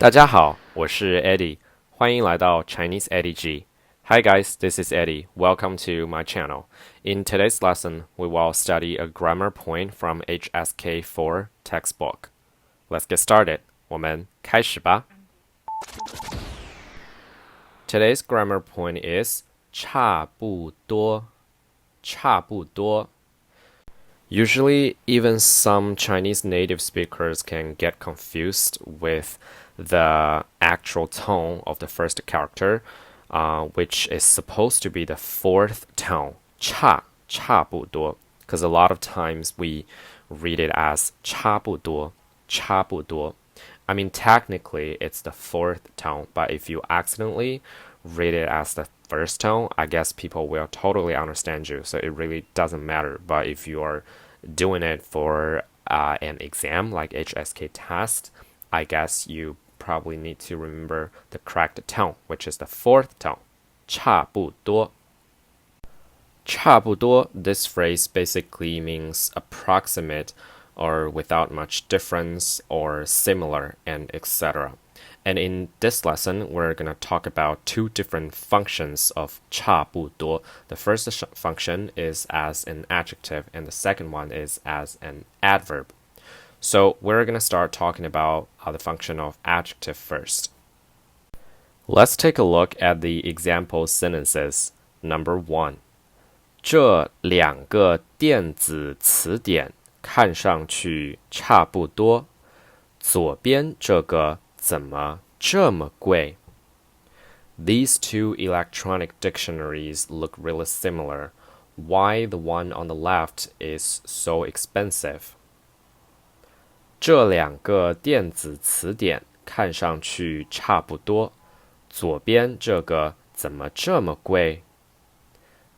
大家好，我是 Eddie，欢迎来到 ChineseEddieG. Hi guys, this is Eddie. Welcome to my channel. In today's lesson, we will study a grammar point from HSK4 textbook. Let's get started. 我们开始吧。Today's grammar point is 差不多，差不多。Usually, even some Chinese native speakers can get confused with the actual tone of the first character, which is supposed to be the fourth tone, 差不多, because a lot of times we read it as 差不多. I mean, technically, it's the fourth tone, but if you accidentally read it as the first tone, I guess people will totally understand you, so it really doesn't matter. But if you are doing it for an exam like HSK test, I guess you probably need to remember the correct tone, which is the fourth tone, 差不多. 差不多, this phrase basically means approximate or without much difference or similar and etc. And in this lesson, we're going to talk about two different functions of 差不多. The first function is as an adjective, and the second one is as an adverb. So we're going to start talking about the function of adjective first. Let's take a look at the example sentences. Number 1. 这两个电子词典看上去差不多，左边这个怎么这么贵? These two electronic dictionaries look really similar. Why the one on the left is so expensive? 这两个电子词典看上去差不多，左边这个怎么这么贵？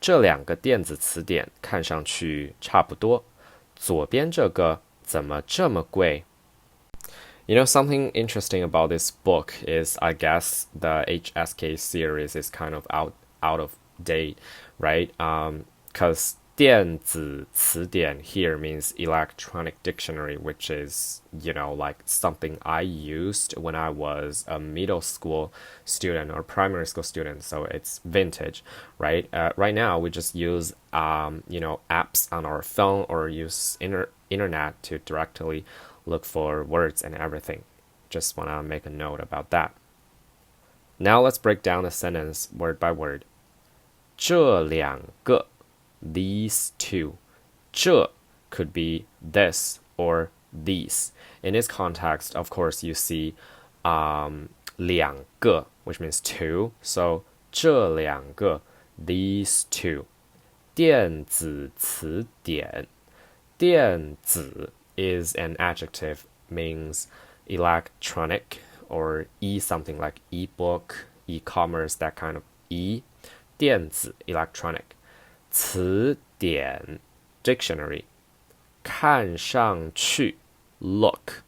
这两个电子词典看上去差不多，左边这个怎么这么贵？You know, something interesting about this book is, I guess, the HSK series is kind of out of date, right? Because 电子词典 here means electronic dictionary, which is, you know, like something I used when I was a middle school student or primary school student. So it's vintage, right? Right now, we just use, apps on our phone or use internet to directly look for words and everything. Just want to make a note about that. Now let's break down the sentence word by word. 这两个 these two. 这 could be this or these. In this context, of course, you see 两个, which means two. So 这两个 these two. 电子词典电子 is an adjective, means electronic or something like e-book, e-commerce, that kind of 电子 electronic. 词典 dictionary. 看上去 look.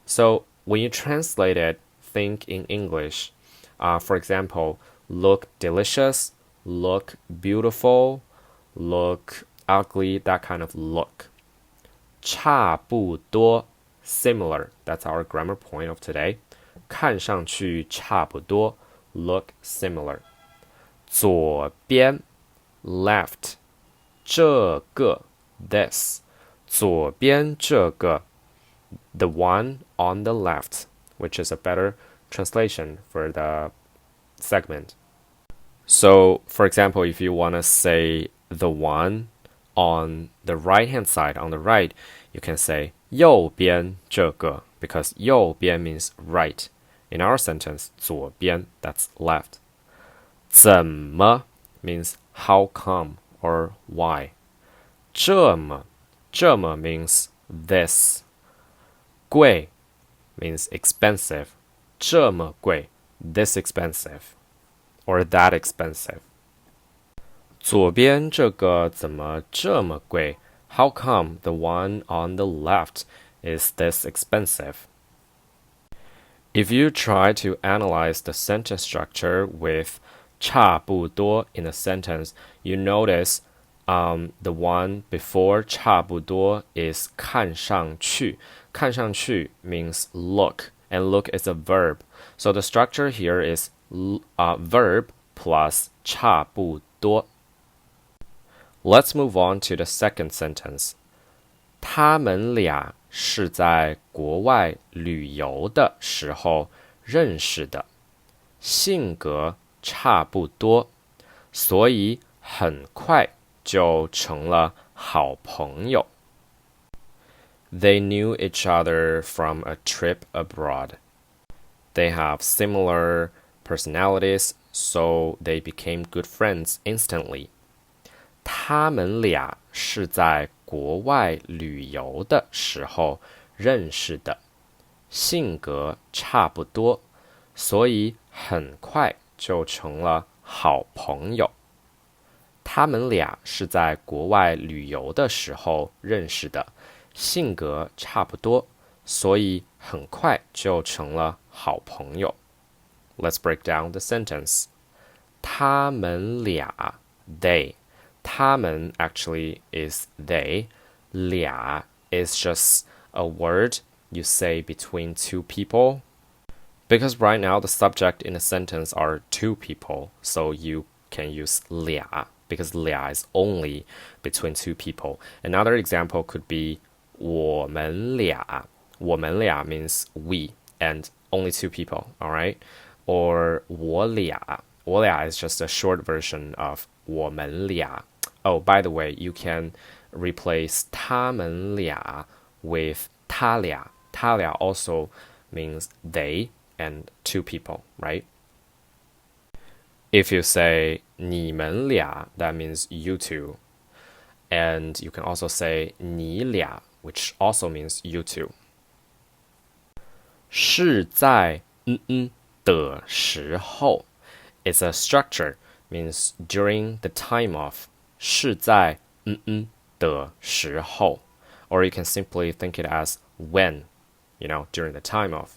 So when you translate it, think in English. For example, look delicious, look beautiful, look ugly, that kind of look. 差不多 similar. That's our grammar point of today. 看上去差不多 look similar. 左边 left. 这个 this. 左边这个 the one on the left, which is a better translation for the segment. So, for example, if you want to say the one on the right-hand side, on the right, you can say 右边这个 because 右边 means right. In our sentence, 左边, that's left. 怎么 means how come or why. 这么 means this. 贵 means expensive. 这么贵 this expensive or that expensive. 左边这个怎么这么贵? How come the one on the left is this expensive? If you try to analyze the sentence structure with 差不多 in a sentence, you notice the one before 差不多 is 看上去. 看上去 means look. And look, it's a verb. So the structure here is verb plus 差不多. Let's move on to the second sentence. 他们俩是在国外旅游的时候认识的，性格差不多，所以很快就成了好朋友。They knew each other from a trip abroad. They have similar personalities, so they became good friends instantly. 他们俩是在国外旅游的时候认识的，性格差不多，所以很快就成了好朋友。他们俩是在国外旅游的时候认识的，性格差不多，所以很快就成了好朋友。Let's break down the sentence. 他们俩 they. 他们 actually is they. 俩 is just a word you say between two people. Because right now the subject in a sentence are two people, so you can use 俩, because 俩 is only between two people. Another example could be 我们俩. 我们俩 means we and only two people, alright? Or 我俩. 我俩 is just a short version of 我们俩. Oh, by the way, you can replace 他们俩 with 他俩. 他俩 also means they and two people, right? If you say 你们俩, that means you two. And you can also say 你俩, which also means you two. 是在的时候 is a structure, means during the time of. 是在的时候. Or you can simply think it as when, during the time of.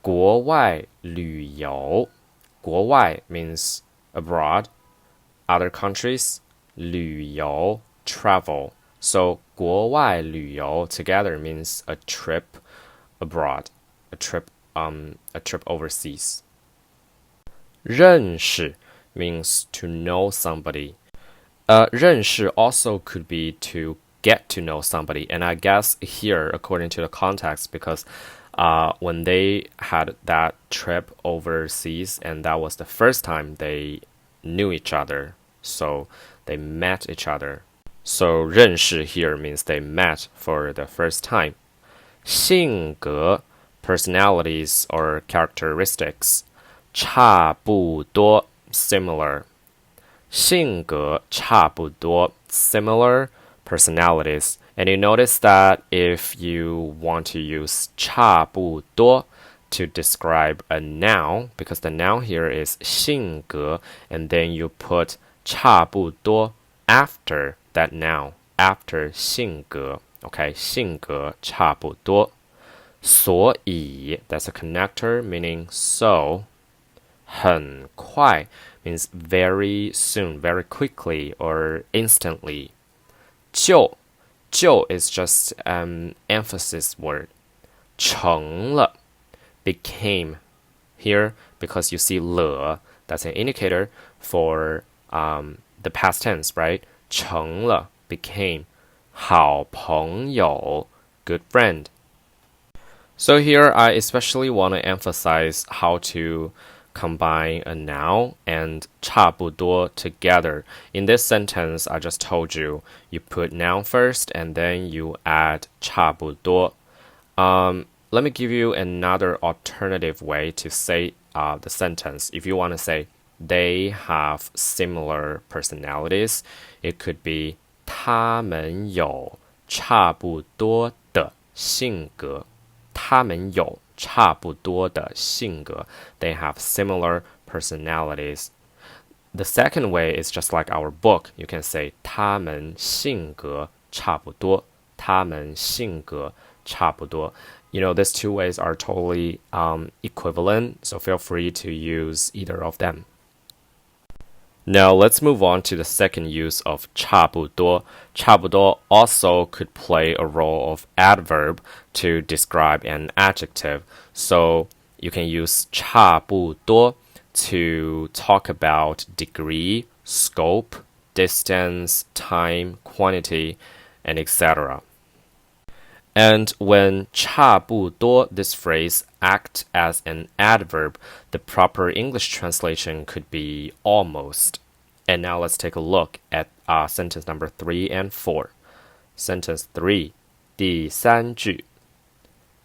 国外旅游. 国外 means abroad, other countries. 旅游 travel. So 国外旅游 together means a trip abroad, a trip overseas. 认识 means to know somebody. 认识 also could be to get to know somebody, and I guess here, according to the context, because when they had that trip overseas, and that was the first time they knew each other, so they met each other. So 认识 here means they met for the first time. 性格 personalities or characteristics. 差不多 similar. 性格差不多 similar personalities. And you notice that if you want to use 差不多 to describe a noun, because the noun here is 性格, and then you put 差不多 after that noun, after 性格. Okay, 性格差不多. 所以 that's a connector meaning so. 很快 means very soon, very quickly or instantly. 就 is just an emphasis word. 成了 became here because you see 了, that's an indicator for the past tense, right? 成了 became. 好朋友 good friend. So here I especially want to emphasize how to combine a noun and 差不多 together. In this sentence, I just told you, you put noun first and then you add 差不多. Let me give you another alternative way to say the sentence. If you want to say, they have similar personalities, it could be 他们有差不多的性格. 他们有差不多的性格. They have similar personalities. The second way is just like our book. You can say 他们性格差不多. 他们性格差不多. These two ways are totally equivalent, so feel free to use either of them. Now let's move on to the second use of 差不多. 差不多 also could play a role of adverb to describe an adjective. So you can use 差不多 to talk about degree, scope, distance, time, quantity, and etc. And when 差不多, this phrase act as an adverb, the proper English translation could be almost. And now let's take a look at sentence number 3 and 4. Sentence 3, 第三句，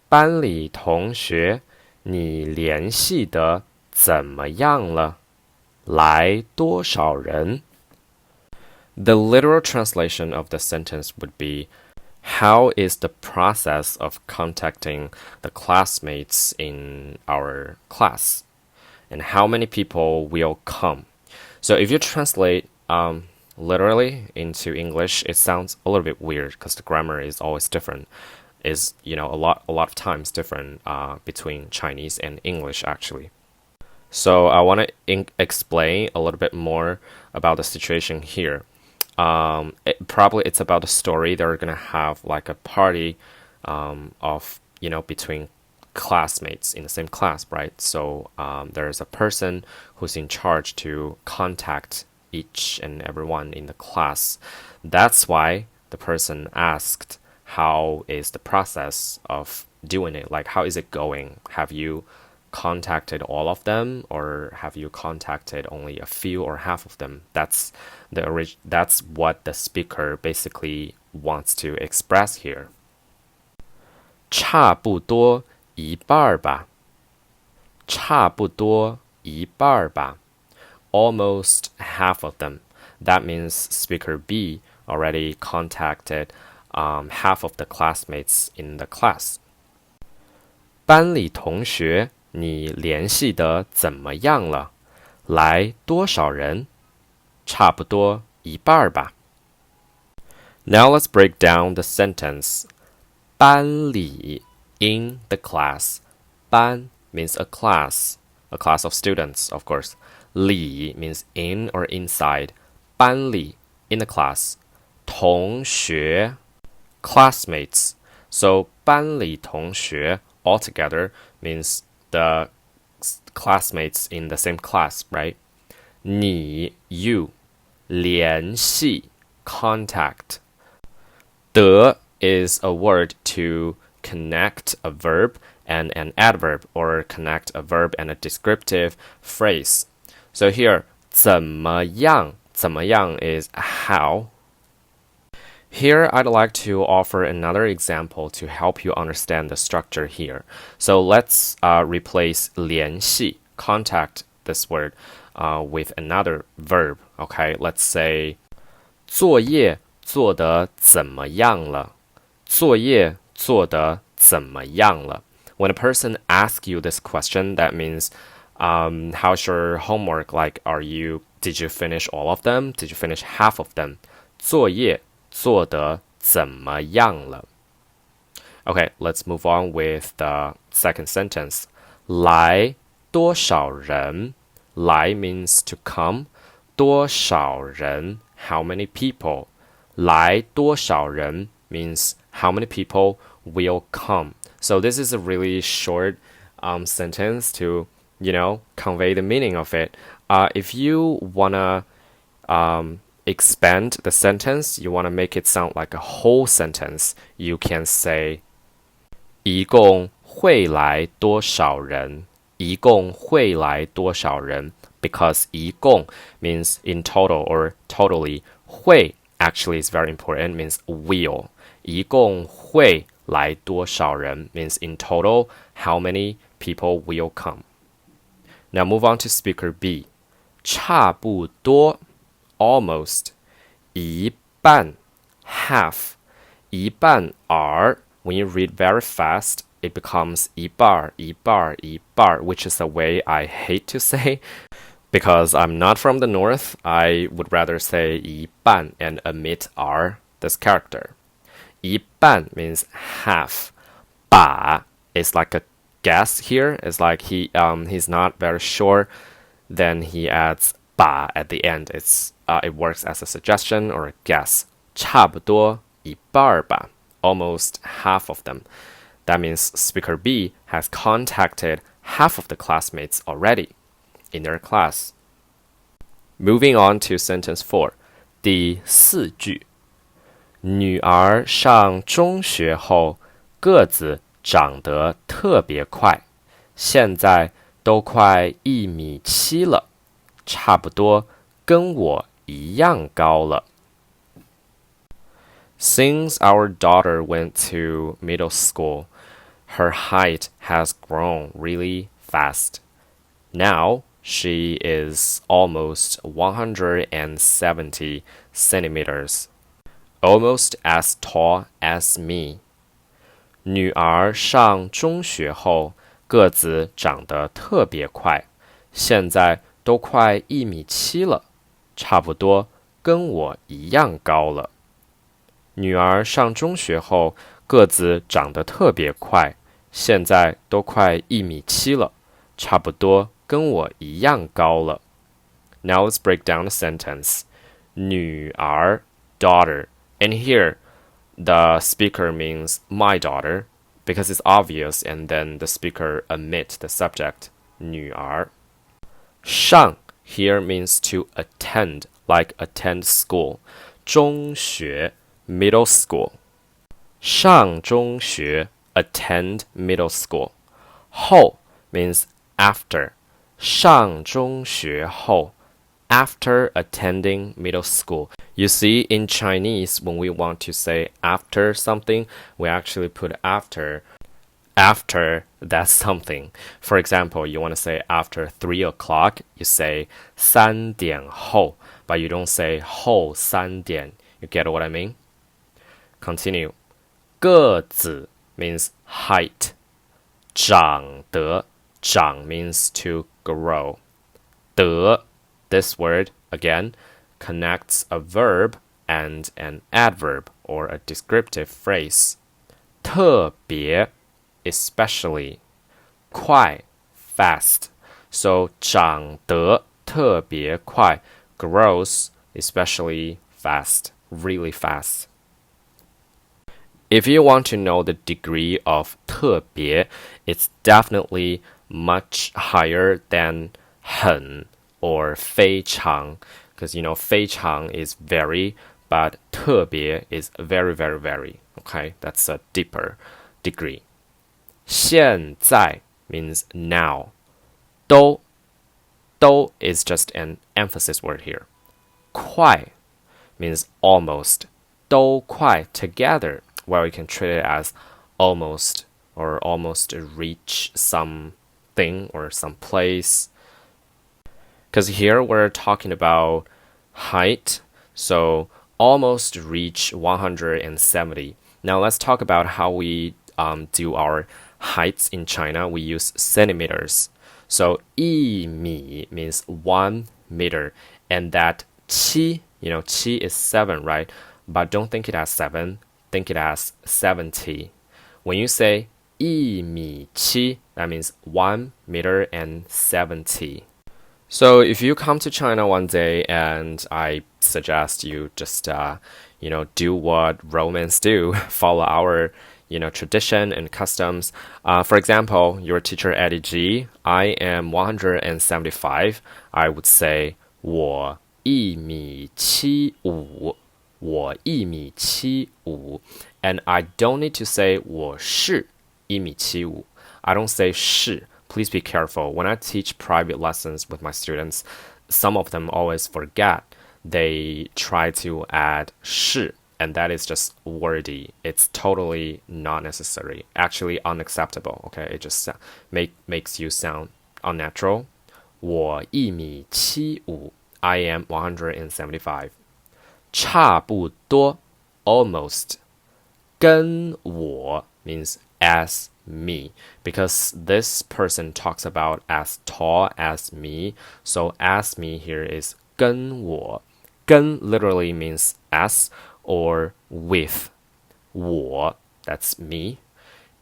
班里同学，你联系的怎么样了？来多少人？ The literal translation of the sentence would be, how is the process of contacting the classmates in our class? And how many people will come? So if you translate literally into English, it sounds a little bit weird because the grammar is always different. Is a lot of times different between Chinese and English actually. So I want to explain a little bit more about the situation here. Probably it's about a story. They're gonna have like a party of between classmates in the same class, right? So there's a person who's in charge to contact each and everyone in the class. That's why the person asked, how is the process of doing it? Like, how is it going? Have you contacted all of them, or have you contacted only a few or half of them? That's what the speaker basically wants to express here. 差不多一半吧。差不多一半吧。Almost half of them. That means speaker B already contacted half of the classmates in the class. 班里同学，你联系的怎么样了？来多少人？差不多一半吧。Now let's break down the sentence. 班里 in the class. 班 means a class of students, of course. 里 means in or inside. 班里 in the class. 同学 classmates. So 班里同学 altogether means the classmates in the same class, right? 你 you 联系 contact. 的 is a word to connect a verb and an adverb, or connect a verb and a descriptive phrase. So here, 怎么样is how. Here, I'd like to offer another example to help you understand the structure here. So let's replace 联系, contact this word, with another verb. Okay, let's say 作业做得怎么样了？作业做得怎么样了？ When a person asks you this question, that means, how's your homework? Like, did you finish all of them? Did you finish half of them? 作业做得怎么样了？ Okay, let's move on with the second sentence. 来多少人？来 means to come. 多少人 how many people? 来多少人 means how many people will come. So this is a really short sentence to, convey the meaning of it. If you wanna expand the sentence, you wanna make it sound like a whole sentence, you can say 一共会来多少人？一共会来多少人？ Because 一共 means in total or totally. 会 actually is very important, means will. 一共会来多少人 means in total, how many people will come. Now move on to speaker B. 差不多 almost. 一半 half. 一半 are, when you read very fast, it becomes 一半, 一半, 一半, which is a way I hate to say. Because I'm not from the north, I would rather say 一半 and omit R, this character. 一半 means half. 把 is like a guess here. It's like he's not very sure. Then he adds 把 at the end. It works as a suggestion or a guess. 差不多一半吧, almost half of them. That means speaker B has contacted half of the classmates already in their class. Moving on to sentence 4. 第四句女儿上中学后个子长得特别快，现在都快1.7米了，差不多跟我一样高了。Since our daughter went to middle school, her height has grown really fast. Now she is almost 170 centimeters, almost as tall as me. 女儿上中学后个子长得特别快，现在都快1.7米了，差不多跟我一样高了。女儿上中学后个子长得特别快，现在都快1.7米了，差不多跟我一样高了。Now let's break down the sentence. 女儿 daughter. And here, the speaker means my daughter because it's obvious and then the speaker omit the subject. 女儿。上 here means to attend, like attend school. 中学 middle school. 上中学 attend middle school. 后 means after. 上中学后 after attending middle school. You see, in Chinese, when we want to say after something, we actually put after that something. For example, you want to say after 3 o'clock, you say 3点后, but you don't say 后3点. You get what I mean? Continue. 个子 means height. 长得 长 means to grow. 得 this word, again, connects a verb and an adverb or a descriptive phrase. 特别 especially. 快 fast. So 长得特别快 grows especially fast, really fast. If you want to know the degree of 特别, it's definitely much higher than 很 or 非常, because you know 非常 is very, but 特别 is very, very, very. Okay, that's a deeper degree. 现在 means now. 都 is just an emphasis word here. 快 means almost. 都快 together, where we can treat it as almost or almost reach something or some place. Because here we're talking about height, so almost reach 170. Now let's talk about how we do our heights in China. We use centimeters. So 1米 means 1 meter, and that 七, you know, 七 is 7, right? But don't think it as 7, think it as 70. When you say 1.7, that means 1 meter and 70. So if you come to China one day, and I suggest you just, do what Romans do, follow our, tradition and customs. For example, your Teacher.Eddie, I am 175. I would say 我1.75米，我1.75米， and I don't need to say 我是1.75米。I don't say 是。Please be careful. When I teach private lessons with my students, some of them always forget. They try to add 是, and that is just wordy. It's totally not necessary. Actually unacceptable. Okay, it just makes you sound unnatural. 我1.75米， I am 175. 差不多 almost. 跟我 means as me, because this person talks about as tall as me, so as me here is 跟我. 跟 literally means as or with. 我 that's me.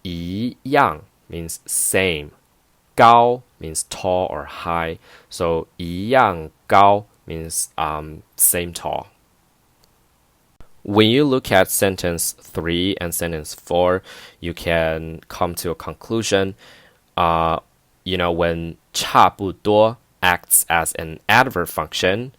一样 means same. 高 means tall or high. So 一样高 means same tall. When you look at sentence 3 and sentence 4, you can come to a conclusion. When 差不多 acts as an adverb function,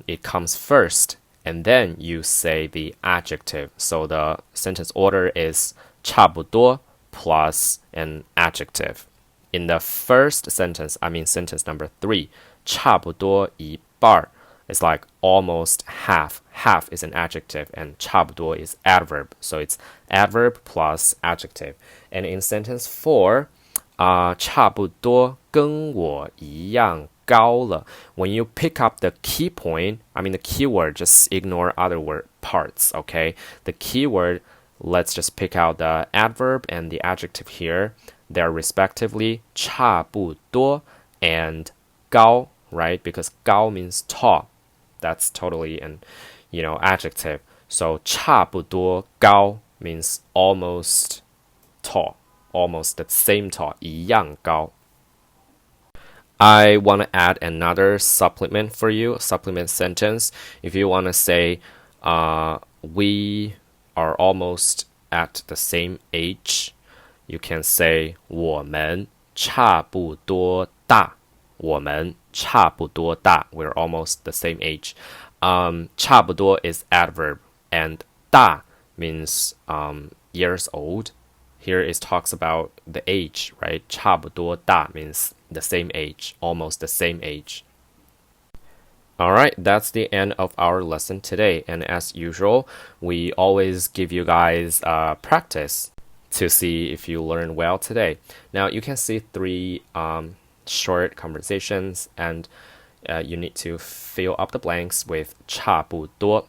it comes first, and then you say the adjective. So the sentence order is 差不多 plus an adjective. In the first sentence, sentence number 3, 差不多一半 is like almost half. Half is an adjective, and 差不多 is adverb. So it's adverb plus adjective. And in sentence 4, 差不多跟我一样高了. When you pick up the key point, the keyword, just ignore other word parts, okay? The keyword, let's just pick out the adverb and the adjective here. They're respectively 差不多 and 高, right? Because 高 means tall. That's totally an, adjective. So 差不多高 means almost tall, almost the same tall, 一样高. I want to add another supplement for you, supplement sentence. If you want to say, we are almost at the same age, you can say 我们差不多大. 我们差不多大. We're almost the same age. 差不多 is adverb, and 大 means years old. Here it talks about the age, right? 差不多大 means the same age, almost the same age. Alright, that's the end of our lesson today. And as usual, we always give you guys practice to see if you learn well today. Now, you can see 3 short conversations, and you need to fill up the blanks with 差不多.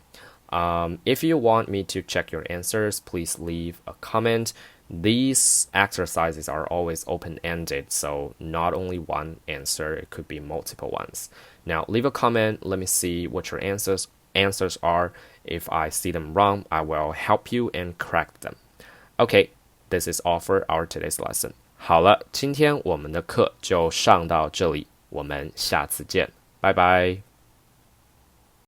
If you want me to check your answers, please leave a comment. These exercises are always open-ended, so not only one answer, it could be multiple ones. Now, leave a comment. Let me see what your answers are. If I see them wrong, I will help you and correct them. Okay, this is all for our today's lesson. 好了，今天我们的课就上到这里，我们下次见，拜拜。